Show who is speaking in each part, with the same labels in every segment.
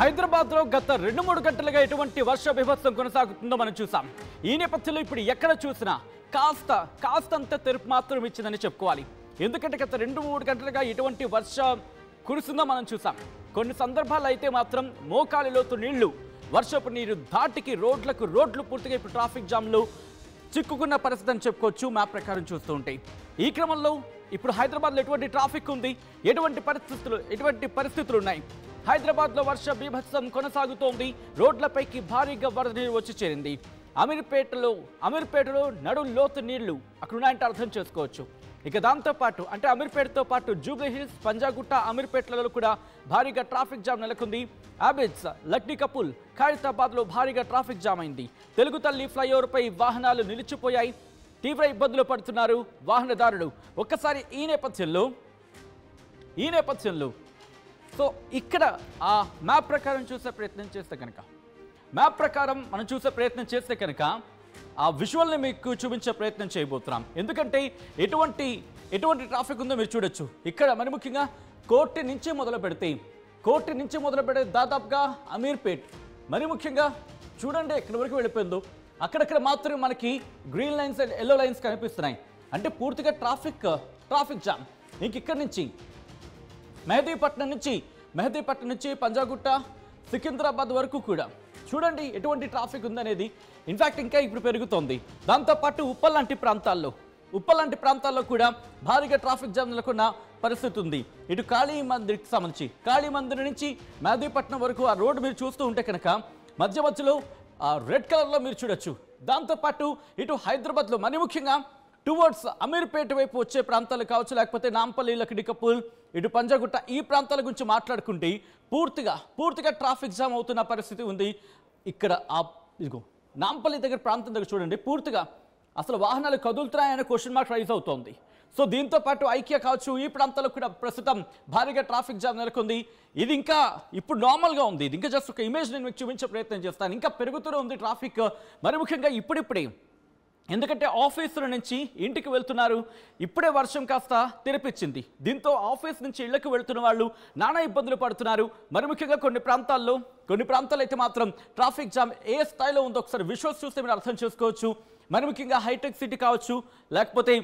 Speaker 1: హైదరాబాద్లో గత 2-3 గంటలుగా ఎటువంటి వర్ష బీభత్సం కొనసాగుతుందో మనం చూసాం. ఈ నేపథ్యంలో ఇప్పుడు ఎక్కడ చూసినా కాస్తంత తెరుపు మాత్రం ఇచ్చిందని చెప్పుకోవాలి. ఎందుకంటే గత 2-3 గంటలుగా ఎటువంటి వర్షం కురుస్తుందో మనం చూసాం. కొన్ని సందర్భాల్లో అయితే మాత్రం మోకాలి లోతు నీళ్లు, వర్షపు నీరు ధాటికి రోడ్లు పూర్తిగా ఇప్పుడు ట్రాఫిక్ జామ్లు చిక్కుకున్న పరిస్థితి అని చెప్పుకోవచ్చు. మ్యాప్ ప్రకారం చూస్తూ ఉంటాయి. ఈ క్రమంలో ఇప్పుడు హైదరాబాద్లో ఎటువంటి ట్రాఫిక్ ఉంది, ఎటువంటి పరిస్థితులు ఉన్నాయి. హైదరాబాద్లో వర్ష బీభత్సం కొనసాగుతోంది. రోడ్లపైకి భారీగా వరద నీరు వచ్చి చేరింది. అమీర్పేటలో నడు లోతు నీళ్లు అక్కడ ఉన్నాయంటే అర్థం చేసుకోవచ్చు. ఇక దాంతోపాటు అంటే అమీర్పేటతో పాటు జూబ్లీ హిల్స్, పంజాగుట్ట, అమీర్పేటలలో కూడా భారీగా ట్రాఫిక్ జామ్ నెలకొంది. అబిడ్స్, లక్డీ కపుల్, ఖైరతాబాద్లో భారీగా ట్రాఫిక్ జామ్ అయింది. తెలుగు తల్లి ఫ్లైఓవర్పై వాహనాలు నిలిచిపోయాయి. తీవ్ర ఇబ్బందులు పడుతున్నారు వాహనదారులు. ఒక్కసారి ఈ నేపథ్యంలో సో ఇక్కడ ఆ మ్యాప్ ప్రకారం చూసే ప్రయత్నం చేస్తే కనుక ఆ విజువల్ని మీకు చూపించే ప్రయత్నం చేయబోతున్నాం. ఎందుకంటే ఎటువంటి ట్రాఫిక్ ఉందో మీరు చూడొచ్చు. ఇక్కడ మరి ముఖ్యంగా కోర్టు నుంచి మొదలు పెడితే దాదాపుగా అమీర్పేట్, మరి ముఖ్యంగా చూడండి ఎక్కడి వరకు వెళ్ళిపోయిందో. అక్కడక్కడ మాత్రమే మనకి green lines and yellow lines కనిపిస్తున్నాయి. అంటే పూర్తిగా ట్రాఫిక్ జామ్. ఇంక ఇక్కడి నుంచి మెహదీపట్నం నుంచి పంజాగుట్ట, సికింద్రాబాద్ వరకు కూడా చూడండి ఎటువంటి ట్రాఫిక్ ఉందనేది. ఇన్ఫ్యాక్ట్ ఇంకా ఇప్పుడు పెరుగుతోంది. దాంతోపాటు ఉప్పల్ లాంటి ప్రాంతాల్లో కూడా భారీగా ట్రాఫిక్ జామ్ నెలకొన్న పరిస్థితి ఉంది. ఇటు కాళీమందిర్కి సంబంధించి కాళీమందిర్ నుంచి మెహదీపట్నం వరకు ఆ రోడ్డు మీరు చూస్తూ ఉంటే కనుక మధ్యలో రెడ్ కలర్లో మీరు చూడొచ్చు. దాంతోపాటు ఇటు హైదరాబాద్లో మరి ముఖ్యంగా టువర్డ్స్ అమీర్పేట వైపు వచ్చే ప్రాంతాలు కావచ్చు, లేకపోతే నాంపల్లి, లక్డీ కపుల్, ఇటు పంజాగుట్ట ఈ ప్రాంతాల గురించి మాట్లాడుకుంటే పూర్తిగా ట్రాఫిక్ జామ్ అవుతున్న పరిస్థితి ఉంది. ఇక్కడ ఇదిగో నాంపల్లి ప్రాంతం దగ్గర చూడండి, పూర్తిగా అసలు వాహనాలు కదులుతున్నాయనే క్వశ్చన్ మార్క్ రైజ్ అవుతోంది. సో దీంతో పాటు ఐక్య కావచ్చు, ఈ ప్రాంతాల్లో కూడా ప్రస్తుతం భారీగా ట్రాఫిక్ జామ్ నెలకొంది. ఇది ఇంకా ఇప్పుడు నార్మల్గా ఉంది. ఇది ఇంకా జస్ట్ ఒక ఇమేజ్ నేను మీకు చూపించే ప్రయత్నం చేస్తాను. ఇంకా పెరుగుతూనే ఉంది ట్రాఫిక్. మరి ముఖ్యంగా ఇప్పుడిప్పుడే, ఎందుకంటే ఆఫీసుల నుంచి ఇంటికి వెళ్తున్నారు. ఇప్పుడే వర్షం కాస్త తెరిపించింది. దీంతో ఆఫీస్ నుంచి ఇళ్లకు వెళ్తున్న వాళ్ళు నానా ఇబ్బందులు పడుతున్నారు. మరి ముఖ్యంగా కొన్ని ప్రాంతాల్లో అయితే మాత్రం ట్రాఫిక్ జామ్ ఏ స్థాయిలో ఉందో ఒకసారి విజువల్స్ చూస్తే మీరు అర్థం చేసుకోవచ్చు. మరి ముఖ్యంగా హైటెక్ సిటీ కావచ్చు, లేకపోతే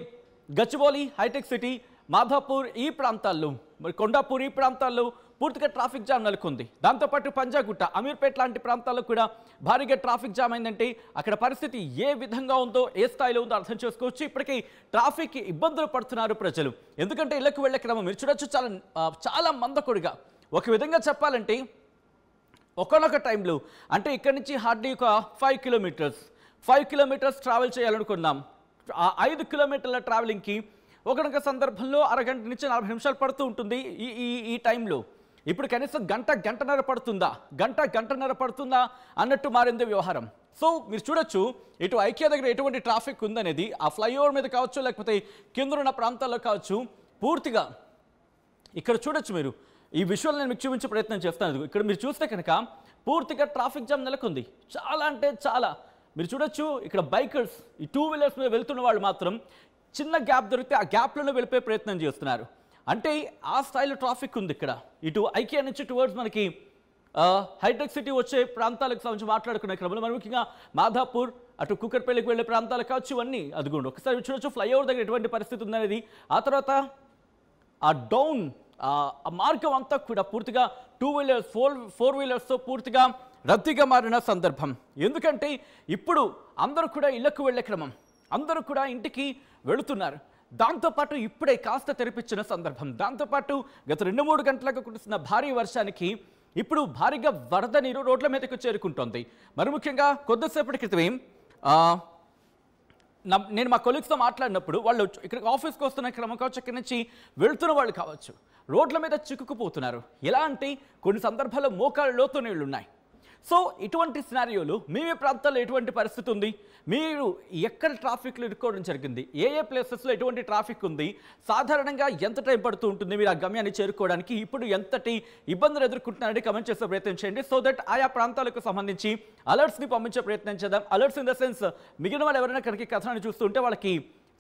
Speaker 1: గచ్చిబౌలి, హైటెక్ సిటీ, మాధాపూర్ ఈ ప్రాంతాల్లో, మరి కొండాపూర్ ఈ ప్రాంతాల్లో పూర్తిగా ట్రాఫిక్ జామ్ నెలకొంది. దాంతోపాటు పంజాగుట్ట, అమీర్పేట్ లాంటి ప్రాంతాల్లో కూడా భారీగా ట్రాఫిక్ జామ్ అయిందంటే అక్కడ పరిస్థితి ఏ విధంగా ఉందో, ఏ స్థాయిలో ఉందో అర్థం చేసుకోవచ్చు. ఇప్పటికీ ట్రాఫిక్ ఇబ్బందులు పడుతున్నారు ప్రజలు. ఎందుకంటే ఇళ్లకు వెళ్లే క్రమం మీరు చూడొచ్చు చాలా మందకొడిగా. ఒక విధంగా చెప్పాలంటే ఒకనొక టైంలో అంటే ఇక్కడి నుంచి హార్డ్లీ ఒక 5 కిలోమీటర్స్ ట్రావెల్ చేయాలనుకున్నాం. ఆ 5 కిలోమీటర్ల ట్రావెలింగ్కి ఒకనొక సందర్భంలో అరగంట నుంచి 40 నిమిషాలు పడుతూ ఉంటుంది. ఈ టైంలో ఇప్పుడు కనీసం గంటన్నర పడుతుందా అన్నట్టు మారింది వ్యవహారం. సో మీరు చూడొచ్చు ఇటు ఐక్య దగ్గర ఎటువంటి ట్రాఫిక్ ఉందనేది, ఆ ఫ్లైఓవర్ మీద కావచ్చు, లేకపోతే కింద ఉన్న ప్రాంతాల్లో కావచ్చు, పూర్తిగా ఇక్కడ చూడొచ్చు. మీరు ఈ విజువల్ నేను మీకు చూపించే ప్రయత్నం చేస్తాను. ఇక్కడ మీరు చూస్తే కనుక పూర్తిగా ట్రాఫిక్ జామ్ నెలకొంది. చాలా అంటే చాలా మీరు చూడొచ్చు. ఇక్కడ బైకర్స్, ఈ 2 వీలర్స్ మీద వెళ్తున్న వాళ్ళు మాత్రం చిన్న గ్యాప్ దొరికితే ఆ గ్యాప్లను వెళ్ళిపోయే ప్రయత్నం చేస్తున్నారు. అంటే ఆ స్థాయిలో ట్రాఫిక్ ఉంది ఇక్కడ. ఇటు ఐకియా నుంచి టువర్డ్స్ మనకి హైటెక్ సిటీ వచ్చే ప్రాంతాలకు సంబంధించి మాట్లాడుకునే క్రమంలో మరి ముఖ్యంగా మాధాపూర్, అటు కుక్కర్పల్లికి వెళ్ళే ప్రాంతాలు కావచ్చు, ఇవన్నీ అదిగోండి ఒకసారి చూడొచ్చు ఫ్లైఓవర్ దగ్గర ఎటువంటి పరిస్థితి ఉందనేది. ఆ తర్వాత ఆ మార్గం అంతా కూడా పూర్తిగా 2 వీలర్స్, 4 వీలర్స్తో పూర్తిగా రద్దీగా మారిన సందర్భం. ఎందుకంటే ఇప్పుడు అందరూ కూడా ఇళ్లకు వెళ్ళే క్రమం, అందరూ కూడా ఇంటికి వెళుతున్నారు. దాంతోపాటు ఇప్పుడే కాస్త తెరిపించిన సందర్భం. దాంతోపాటు గత 2-3 గంటలకు కురిసిన భారీ వర్షానికి ఇప్పుడు భారీగా వరద నీరు రోడ్ల మీదకు చేరుకుంటోంది. మరి ముఖ్యంగా కొద్దిసేపటి క్రితమే నేను మా కొలీగ్స్తో మాట్లాడినప్పుడు వాళ్ళు ఇక్కడ ఆఫీస్కి వస్తున్న క్రమం కావచ్చు, ఇక్కడి నుంచి వెళుతున్న వాళ్ళు కావచ్చు, రోడ్ల మీద చిక్కుకుపోతున్నారు. ఎలా అంటే కొన్ని సందర్భాల్లో మోకాళ్ళ లోతు నీళ్లు ఉన్నాయి. సో ఇటువంటి సినారియోలు మీ ప్రాంతాల్లో ఎటువంటి పరిస్థితి ఉంది, మీరు ఎక్కడ ట్రాఫిక్లో ఇరుక్కోవడం జరిగింది, ఏ ప్లేసెస్లో ఎటువంటి ట్రాఫిక్ ఉంది, సాధారణంగా ఎంత టైం పడుతూ ఉంటుంది మీరు ఆ గమ్యాన్ని చేరుకోవడానికి, ఇప్పుడు ఎంతటి ఇబ్బందులు ఎదుర్కొంటున్నారని కమెంట్ చేసే ప్రయత్నం చేయండి. సో దట్ ఆయా ప్రాంతాలకు సంబంధించి అలర్ట్స్ని పంపించే ప్రయత్నం చేద్దాం. అలర్ట్స్ ఇన్ ద సెన్స్ మిగిలిన వాళ్ళు ఎవరైనా కనుక కథనాన్ని చూస్తుంటే వాళ్ళకి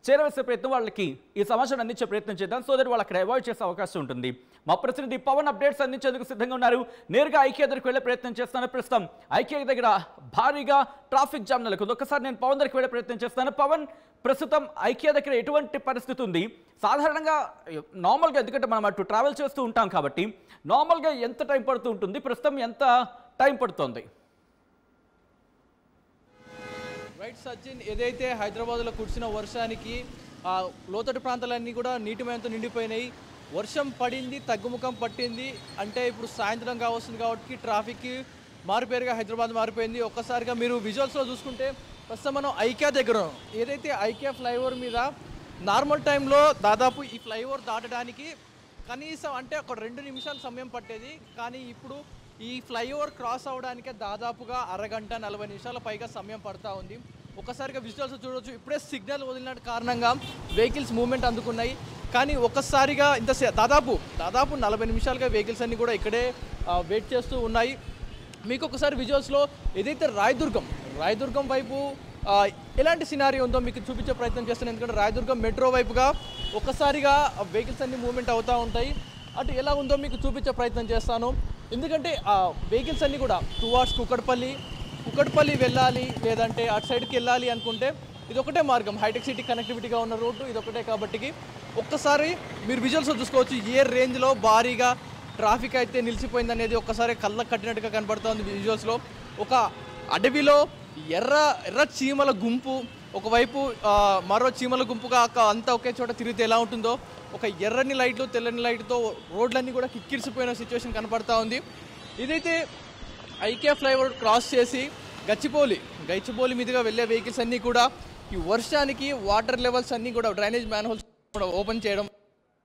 Speaker 1: చేరవేసే ప్రయత్నం, వాళ్ళకి ఈ సమాచారం అందించే ప్రయత్నం చేద్దాం సో దట్ వాళ్ళు అక్కడ అవాయిడ్ చేసే అవకాశం ఉంటుంది. మా ప్రతినిధి పవన్ అప్డేట్స్ అందించేందుకు సిద్ధంగా ఉన్నారు. నేరుగా ఐక్య దగ్గరికి వెళ్ళే ప్రయత్నం చేస్తాను. ప్రస్తుతం ఐక్య దగ్గర భారీగా ట్రాఫిక్ జామ్ నెలకొంది. ఒక్కసారి నేను పవన్ దగ్గరికి వెళ్ళే ప్రయత్నం చేస్తాను. పవన్, ప్రస్తుతం ఐక్య దగ్గర ఎటువంటి పరిస్థితి ఉంది? సాధారణంగా నార్మల్గా, ఎందుకంటే మనం అటు ట్రావెల్ చేస్తూ ఉంటాం కాబట్టి నార్మల్గా ఎంత టైం పడుతూ ఉంటుంది, ప్రస్తుతం ఎంత టైం పడుతుంది?
Speaker 2: రైట్ సచిన్, ఏదైతే హైదరాబాద్లో కురిసిన వర్షానికి లోతట్టు ప్రాంతాలన్నీ కూడా నీటిమయంతో నిండిపోయినాయి. వర్షం పడింది, తగ్గుముఖం పట్టింది, అంటే ఇప్పుడు సాయంత్రం కావస్తుంది కాబట్టి ట్రాఫిక్ మారిపోయారుగా హైదరాబాద్ మారిపోయింది. ఒక్కసారిగా మీరు విజువల్స్లో చూసుకుంటే ప్రస్తుతం మనం ఐక్యా దగ్గర ఏదైతే ఐక్యా ఫ్లైఓవర్ మీద నార్మల్ టైంలో దాదాపు ఈ ఫ్లైఓవర్ దాటడానికి కనీసం అంటే ఒక 2 నిమిషాల సమయం పట్టేది. కానీ ఇప్పుడు ఈ ఫ్లైఓవర్ క్రాస్ అవ్వడానికే దాదాపుగా అరగంట 40 నిమిషాల పైగా సమయం పడతా ఉంది. ఒక్కసారిగా విజువల్స్ చూడవచ్చు. ఇప్పుడే సిగ్నల్ వదిలిన కారణంగా వెహికల్స్ మూవ్మెంట్ అందుకున్నాయి. కానీ ఒక్కసారిగా దాదాపు 40 నిమిషాలుగా వెహికల్స్ అన్నీ కూడా ఇక్కడే వెయిట్ చేస్తూ ఉన్నాయి. మీకు ఒకసారి విజువల్స్లో ఏదైతే రాయదుర్గం వైపు ఎలాంటి సినారియో ఉందో మీకు చూపించే ప్రయత్నం చేస్తాను. ఎందుకంటే రాయదుర్గం మెట్రో వైపుగా ఒక్కసారిగా వెహికల్స్ అన్నీ మూవ్మెంట్ అవుతూ ఉంటాయి. అటు ఎలా ఉందో మీకు చూపించే ప్రయత్నం చేస్తాను. ఎందుకంటే ఆ వెహికల్స్ అన్నీ కూడా టువార్డ్స్ కుకట్పల్లి వెళ్ళాలి, లేదంటే అటు సైడ్కి వెళ్ళాలి అనుకుంటే ఇదొకటే మార్గం. హైటెక్ సిటీ కనెక్టివిటీగా ఉన్న రోడ్డు ఇదొకటే కాబట్టి ఒక్కసారి మీరు విజువల్స్ చూసుకోవచ్చు ఏ రేంజ్లో భారీగా ట్రాఫిక్ అయితే నిలిచిపోయింది అనేది ఒక్కసారి కళ్ళకు కట్టినట్టుగా కనబడుతుంది విజువల్స్లో. ఒక అడవిలో ఎర్ర చీమల గుంపు, ఒకవైపు మరో చీమల గుంపుగా అంతా ఒకే చోట తిరిగితే ఎలా ఉంటుందో, ఒక ఎర్రని లైట్లు తెల్లని లైట్తో రోడ్లన్నీ కూడా కిక్కిరిసిపోయిన సిచ్యువేషన్ కనపడతా ఉంది. ఇదైతే ఐక్యా ఫ్లైఓవర్ క్రాస్ చేసి గచ్చిబౌలి మీదుగా వెళ్ళే వెహికల్స్ అన్నీ కూడా ఈ వర్షానికి వాటర్ లెవెల్స్ అన్నీ కూడా డ్రైనేజ్ మ్యాన్హోల్స్ కూడా ఓపెన్ చేయడం,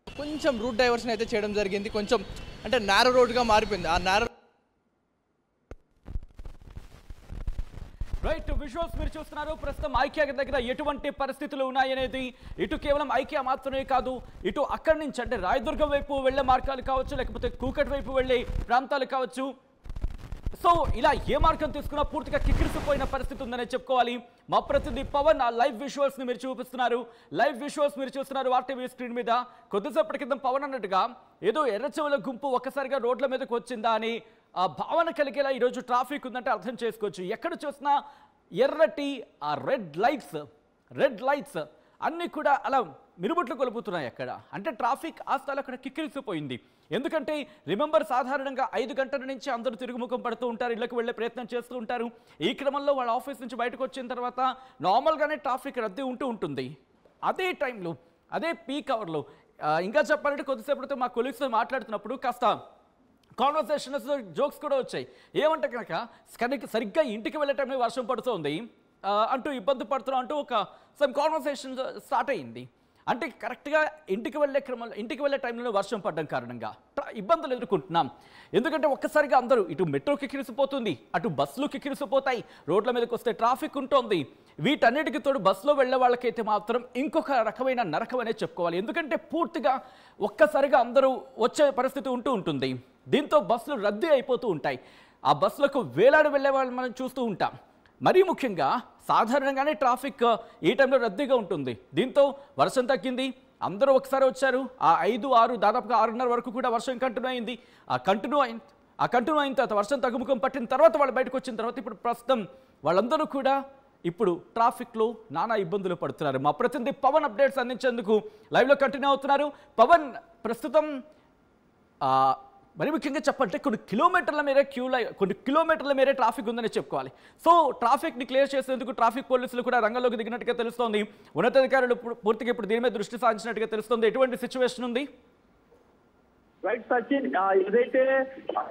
Speaker 2: కొంచెం రూట్ డైవర్షన్ అయితే చేయడం జరిగింది. కొంచెం అంటే నేరో రోడ్గా మారిపోయింది. ఆ నేరో
Speaker 1: రైట్, విజువల్స్ మీరు చూస్తున్నారు. ప్రస్తుతం ఐక్య దగ్గర ఎటువంటి పరిస్థితులు ఉన్నాయనేది, ఇటు కేవలం ఐక్య మాత్రమే కాదు, ఇటు అక్కడి నుంచి అంటే రాయదుర్గం వైపు వెళ్లే మార్గాలు కావచ్చు, లేకపోతే కూకట్ వైపు వెళ్లే ప్రాంతాలు కావచ్చు. సో ఇలా ఏ మార్గం తీసుకున్నా పూర్తిగా కిక్కిరిసిపోయిన పరిస్థితి ఉందనే చెప్పుకోవాలి. మా ప్రతినిధి పవన్ ఆ లైవ్ విజువల్స్ ని మీరు చూస్తున్నారు ఆర్టీవీ స్క్రీన్ మీద. కొద్దిసేపటి క్రితం పవన్ అన్నట్టుగా ఏదో ఎర్రచెవుల గుంపు ఒక్కసారిగా రోడ్ల మీదకి వచ్చిందా అని ఆ భావన కలిగేలా ఈరోజు ట్రాఫిక్ ఉందంటే అర్థం చేసుకోవచ్చు. ఎక్కడ చూసినా ఎర్రటి ఆ రెడ్ లైట్స్ అన్నీ కూడా అలా మిరుబుట్లు కొలుపుతున్నాయి అక్కడ. అంటే ట్రాఫిక్ ఆ స్థలం అక్కడ కిక్కిరిసిపోయింది. ఎందుకంటే రిమెంబర్, సాధారణంగా 5 గంటల నుంచి అందరూ తిరుగుముఖం పడుతూ ఉంటారు, ఇళ్లకు వెళ్ళే ప్రయత్నం చేస్తూ ఉంటారు. ఈ క్రమంలో వాళ్ళ ఆఫీస్ నుంచి బయటకు వచ్చిన తర్వాత నార్మల్గానే ట్రాఫిక్ రద్దీ ఉంటుంది. అదే టైంలో, అదే పీక్ అవర్లో ఇంకా చెప్పాలంటే కొద్దిసేపటితో మా కొలీగ్స్తో మాట్లాడుతున్నప్పుడు కాస్త కాన్వర్సేషన్స్, జోక్స్ కూడా వచ్చాయి. ఏమంటే కనుక సరిగ్గా ఇంటికి వెళ్ళే టైంలో వర్షం పడుతుంది అంటూ ఇబ్బంది పడుతున్నాం అంటూ ఒక సమ్ కాన్వర్సేషన్ స్టార్ట్ అయ్యింది. అంటే కరెక్ట్గా ఇంటికి వెళ్ళే టైంలో వర్షం పడడం కారణంగా ఇబ్బందులు ఎదుర్కొంటున్నాం. ఎందుకంటే ఒక్కసారిగా అందరూ ఇటు మెట్రోకి కిరిసిపోతుంది, అటు బస్సులు కిరిసిపోతాయి, రోడ్ల మీదకి వస్తే ట్రాఫిక్ ఉంటుంది. వీటన్నిటికి తోడు బస్సులో వెళ్ళే వాళ్ళకైతే మాత్రం ఇంకొక రకమైన నరకం అనే చెప్పుకోవాలి. ఎందుకంటే పూర్తిగా ఒక్కసారిగా అందరూ వచ్చే పరిస్థితి ఉంటుంది. దీంతో బస్సులు రద్దీ అయిపోతూ ఉంటాయి. ఆ బస్సులకు వేలాడి వెళ్ళే వాళ్ళని మనం చూస్తూ ఉంటాం. మరీ ముఖ్యంగా సాధారణంగానే ట్రాఫిక్ ఈ టైంలో రద్దీగా ఉంటుంది. దీంతో వర్షం తగ్గింది, అందరూ ఒకసారి వచ్చారు. ఆ 5, 6 దాదాపుగా 6:30 వరకు కూడా వర్షం కంటిన్యూ అయింది. ఆ కంటిన్యూ అయిన తర్వాత వర్షం తగ్గుముఖం పట్టిన తర్వాత వాళ్ళు బయటకు వచ్చిన తర్వాత ఇప్పుడు ప్రస్తుతం వాళ్ళందరూ కూడా ఇప్పుడు ట్రాఫిక్లో నానా ఇబ్బందులు పడుతున్నారు. మా ప్రతినిధి పవన్ అప్డేట్స్ అందించేందుకు లైవ్లో కంటిన్యూ అవుతున్నారు. పవన్, ప్రస్తుతం మరి ముఖ్యంగా చెప్పంటే కొన్ని కిలోమీటర్ల మేరే ట్రాఫిక్ ఉందని చెప్పుకోవాలి. సో ట్రాఫిక్ని క్లియర్ చేసేందుకు ట్రాఫిక్ పోలీసులు కూడా రంగంలోకి దిగినట్టుగా తెలుస్తోంది. ఉన్నతాధికారులు పూర్తిగా ఇప్పుడు దీని మీద దృష్టి సారించినట్టుగా తెలుస్తోంది. ఎటువంటి సిచ్యువేషన్ ఉంది?
Speaker 3: రైట్ సచిన్, ఏదైతే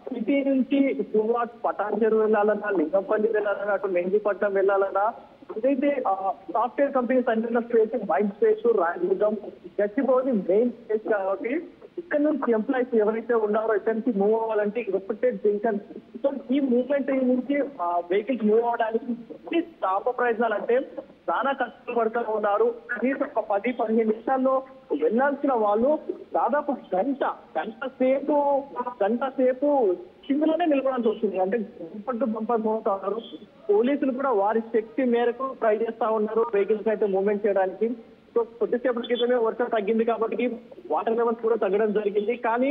Speaker 3: సిటీ నుంచి టువార్డ్స్ పటాన్ చెరువు వెళ్ళాలన్నా, లింగంపల్లి వెళ్ళాలన్నా, అటు మెంగిపట్నం వెళ్ళాలన్నా, ఏదైతే సాఫ్ట్వేర్ కంపెనీస్ అంటున్న space, mind space, Rayadurgam, Gachibowli main space కాబట్టి ఇక్కడ నుంచి ఎంప్లాయీస్ ఎవరైతే ఉన్నారో ఇక్కడ నుంచి మూవ్ అవ్వాలంటే ఒకటే జంక్షన్. సో ఈ మూవ్మెంట్ నుంచి వెహికల్స్ మూవ్ అవడానికి తాప ప్రయత్నాలు అంటే చాలా కష్టపడుతూ ఉన్నారు. కనీసం ఒక 10-15 నిమిషాల్లో వెళ్లాల్సిన వాళ్ళు దాదాపు గంట సేపు కిందలోనే నిలబడాల్సి వస్తుంది. అంటే బంపర్ మోగుతా ఉన్నారు. పోలీసులు కూడా వారి శక్తి మేరకు ట్రై చేస్తా ఉన్నారు వెహికల్స్ అయితే మూవ్మెంట్ చేయడానికి. సో కొద్దిసేపటి క్రితమే వర్షం తగ్గింది కాబట్టి వాటర్ లెవెల్స్ కూడా తగ్గడం జరిగింది. కానీ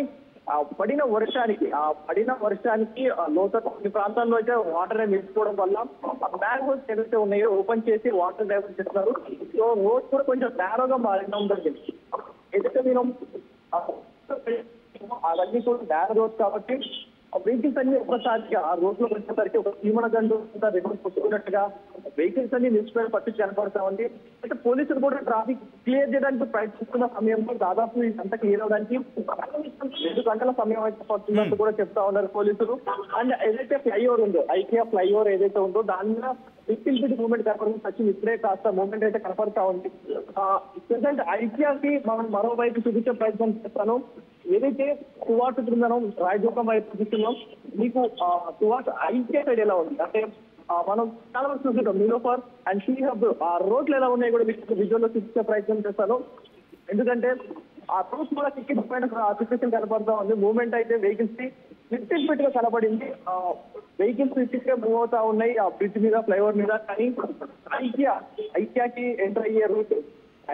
Speaker 3: పడిన వర్షానికి లోతట్టు కొన్ని ప్రాంతాల్లో అయితే వాటర్ నిలిచిపోవడం వల్ల మ్యాన్హోల్స్ ఏదైతే ఉన్నాయో ఓపెన్ చేసి వాటర్ డైవర్ట్ చేస్తున్నారు. సో రోడ్ కూడా కొంచెం నేరోగా మారడం జరిగింది. ఏదైతే నేను అవన్నీ కూడా నేరో రోడ్ కాబట్టి వెహికల్స్ అన్ని ఒక్కసారిగా ఆ రోడ్ లో వచ్చేసరికి ఒక చీమల గండు రివర్స్ కొట్టుకున్నట్టుగా వెహికల్స్ అన్ని నిలిచిపోయిన పరిస్థితి కనపడతా ఉంది. అయితే పోలీసులు కూడా ట్రాఫిక్ క్లియర్ చేయడానికి ప్రయత్నిస్తున్న సమయంలో దాదాపు ఇదంతా క్లియర్ అవడానికి 2 గంటల సమయం అయితే పడుతున్నట్టు కూడా చెప్తా ఉన్నారు పోలీసులు. అండ్ ఏదైతే ఫ్లైఓవర్ ఉందో ఐకియా ఫ్లైఓవర్ ఏదైతే ఉందో దాని మీద లిటిల్ మూవ్మెంట్ కనపడుతుంది. సచిన్ ఇప్పుడే కాస్త మూవ్మెంట్ అయితే కనపడతా ఉంది. ప్రెసెంట్ ఐకియాకి మనం మరోవైపు చూపించే ప్రయత్నం చేస్తాను. ఏదైతే టువార్డ్స్ బృందం రాయదుర్గం వైపు చూస్తున్నాం, మీకు టువార్డ్స్ ఐకియా సైడ్ ఎలా ఉంది అంటే మనం చాలా వరకు చూస్తుంటాం నీలోఫర్ అండ్ షీ హబ్ ఆ రోడ్లు ఎలా ఉన్నాయి కూడా మీకు విజువల్ లో చూపించే ప్రయత్నం చేస్తాను. ఎందుకంటే ఆ రోడ్స్ కూడా సిక్కిపోయిన సిచ్యువేషన్ కనపడతా ఉంది. మూవ్మెంట్ అయితే వెహికల్స్ కి లిటిల్ బిట్ గా కనపడింది. వెహికల్స్ ఇప్పటికే మూవ్ అవుతా ఉన్నాయి ఆ బ్రిడ్జ్ మీద ఫ్లైఓవర్ మీద. కానీ ఐకియాకి ఎంటర్ అయ్యే route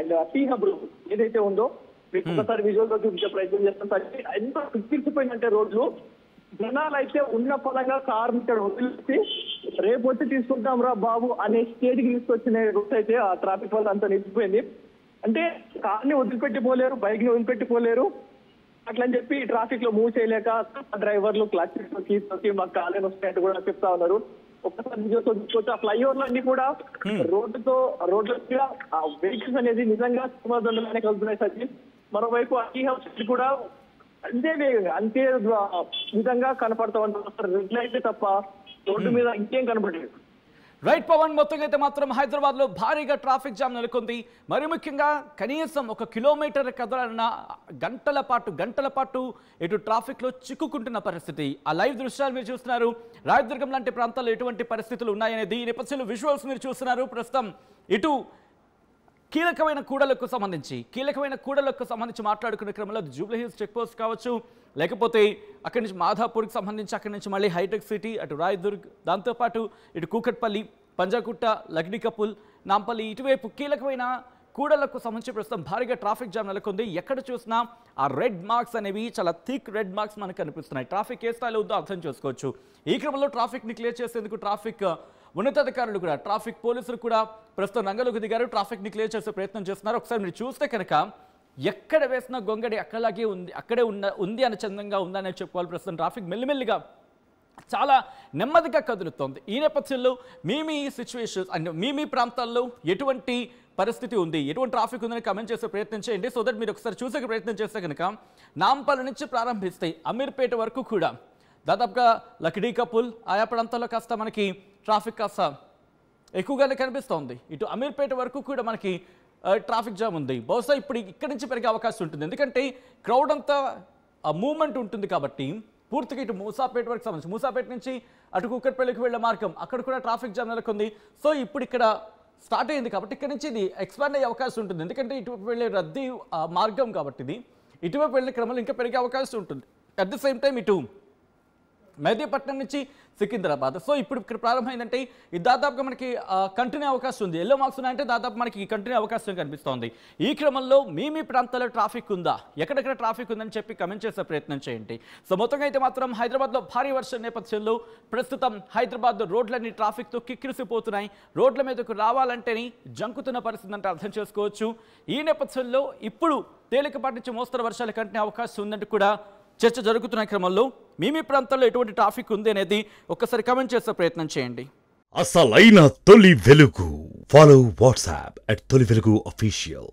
Speaker 3: and she hub route ఏదైతే ఉందో మీకు ఒకసారి విజువల్ గా చూపించే ప్రయత్నం చేస్తాం. ఎంత పిచ్చిపోయిందంటే రోడ్లు జనాలు అయితే ఉన్న పరంగా కార్ ఇక్కడ వదిలేసి రేపు వచ్చి తీసుకుంటాం రా బాబు అనే స్టేజ్కి తీసుకొచ్చిన రూట్ అయితే ఆ ట్రాఫిక్ వల్ల అంతా నిలిచిపోయింది. అంటే కార్ ని వదిలిపెట్టిపోలేరు, బైక్ ని వదిలిపెట్టిపోలేరు. అట్లని చెప్పి ట్రాఫిక్ లో మూవ్ చేయలేక డ్రైవర్లు క్లచ్ తొక్కి మాకు కాలేని వస్తాయంటూ కూడా చెప్తా ఉన్నారు. ఒక్కసారి విజువల్స్ చూసుకోవచ్చు. ఆ ఫ్లైఓవర్లు అన్ని కూడా రోడ్ల మీద వెహికల్స్ అనేది నిజంగా సుమారుగానే కలుగుతున్నాయి సచిన్. మరోవైపు ఐ హౌస్ కూడా అంతే వేగంగా అంతే విధంగా కనపడతా ఉంటారు. రెడ్ లైట్ తప్ప రోడ్డు మీద ఇంకేం కనపడలేదు.
Speaker 1: రైట్ పవన్, మొత్తంగా అయితే మాత్రం హైదరాబాద్ లో భారీగా ట్రాఫిక్ జామ్ నెలకొంది. మరి ముఖ్యంగా కనీసం 1 కిలోమీటర్ కదలన్న గంటల పాటు ఇటు ట్రాఫిక్ లో చిక్కుకుంటున్న పరిస్థితి. ఆ లైవ్ దృశ్యాలు మీరు చూస్తున్నారు. రాయదుర్గం లాంటి ప్రాంతాల్లో ఎటువంటి పరిస్థితులు ఉన్నాయనేది ఈ నేపథ్యంలో విజువల్స్ మీరు చూస్తున్నారు. ప్రస్తుతం ఇటు కీలకమైన కూడలకు సంబంధించి మాట్లాడుకునే క్రమంలో జూబ్లీ హిల్స్ చెక్ పోస్ట్ కావచ్చు, లేకపోతే అక్కడి నుంచి మాధాపూర్కి సంబంధించి అక్కడి నుంచి మళ్ళీ హైటెక్ సిటీ అటు రాయదుర్గ్, దాంతోపాటు ఇటు కూకట్పల్లి, పంజాగుట్ట, లగ్డికపుల్, నాంపల్లి ఇటువైపు కీలకమైన కూడలకు సంబంధించి ప్రస్తుతం భారీగా ట్రాఫిక్ జామ్ నెలకొంది. ఎక్కడ చూసినా ఆ రెడ్ మార్క్స్ అనేవి చాలా థిక్ రెడ్ మార్క్స్ మనకు కనిపిస్తున్నాయి. ట్రాఫిక్ ఏ స్థాయిలో ఉందో అర్థం చేసుకోవచ్చు. ఈ క్రమంలో ట్రాఫిక్ని క్లియర్ చేసేందుకు ట్రాఫిక్ ఉన్నతాధికారులు కూడా ట్రాఫిక్ పోలీసులు కూడా ప్రస్తుతం రంగంలోకి దిగారు. ట్రాఫిక్ని క్లియర్ చేసే ప్రయత్నం చేస్తున్నారు. ఒకసారి మీరు చూస్తే కనుక ఎక్కడ వేసిన గొంగడి అక్కలాగే అక్కడే ఉంది అని చందంగా ఉందని చెప్పుకోవాలి. ప్రస్తుతం ట్రాఫిక్ మెల్లిమెల్లిగా చాలా నెమ్మదిగా కదులుతోంది. ఈ నేపథ్యంలో మీ సిచ్యువేషన్స్ అండ్ మీ ప్రాంతాల్లో ఎటువంటి పరిస్థితి ఉంది, ఎటువంటి ట్రాఫిక్ ఉందని కమెంట్ చేసే ప్రయత్నం చేయండి. సో దట్ మీరు ఒకసారి చూసే ప్రయత్నం చేస్తే కనుక నాంపల్లి నుంచి ప్రారంభిస్తే అమీర్పేట వరకు కూడా దాదాపుగా లక్డీకపుల్ ఆయా ప్రాంతాల్లో కాస్త మనకి ట్రాఫిక్ కాస్త ఎక్కువగానే కనిపిస్తోంది. ఇటు అమీర్పేట వరకు కూడా మనకి ట్రాఫిక్ జామ్ ఉంది. బహుశా ఇప్పుడు ఇక్కడి నుంచి పెరిగే అవకాశం ఉంటుంది. ఎందుకంటే క్రౌడ్ అంతా మూవ్మెంట్ ఉంటుంది కాబట్టి పూర్తిగా ఇటు మూసాపేట వరకు సంబంధించి మూసాపేట నుంచి అటు కూకట్పల్లికి వెళ్ళే మార్గం అక్కడ కూడా ట్రాఫిక్ జామ్ నెలకొంది. సో ఇప్పుడు ఇక్కడ స్టార్ట్ అయింది కాబట్టి ఇక్కడ నుంచి ఇది ఎక్స్పాండ్ అయ్యే అవకాశం ఉంటుంది. ఎందుకంటే ఇటువైపు వెళ్ళే రద్దీ మార్గం కాబట్టి ఇది ఇటువైపు వెళ్ళే క్రమంలో ఇంకా పెరిగే అవకాశం ఉంటుంది. అట్ ది సేమ్ టైం ఇటు మెహదీపట్నం నుంచి సికింద్రాబాద్. సో ఇప్పుడు ఇక్కడ ప్రారంభమైందంటే ఇది దాదాపుగా మనకి కంటిన్యూ అవకాశం ఉంది. ఎల్లో మార్క్స్ ఉన్నాయంటే దాదాపు మనకి కంటిన్యూ అవకాశం కనిపిస్తోంది. ఈ క్రమంలో మీ ప్రాంతాల్లో ట్రాఫిక్ ఉందా, ఎక్కడెక్కడ ట్రాఫిక్ ఉందని చెప్పి కమెంట్ చేసే ప్రయత్నం చేయండి. సో మొత్తంగా అయితే మాత్రం హైదరాబాద్లో భారీ వర్షం నేపథ్యంలో ప్రస్తుతం హైదరాబాద్ రోడ్లన్నీ ట్రాఫిక్తో కిక్కిరిసిపోతున్నాయి. రోడ్ల మీదకు రావాలంటేనే జంకుతున్న పరిస్థితి అంటే అర్థం చేసుకోవచ్చు. ఈ నేపథ్యంలో ఇప్పుడు తేలికపాటి నుంచి మోస్తరు వర్షాలు కంటిన్యూ అవకాశం ఉందంటూ కూడా చర్చ జరుగుతున్న క్రమంలో మీ ప్రాంతాల్లో ఎటువంటి ట్రాఫిక్ ఉంది అనేది ఒక్కసారి కమెంట్ చేసే ప్రయత్నం చేయండి.
Speaker 4: అసలైన తొలి వెలుగు. ఫాలో వాట్సాప్ @తొలి వెలుగు అఫీషియల్.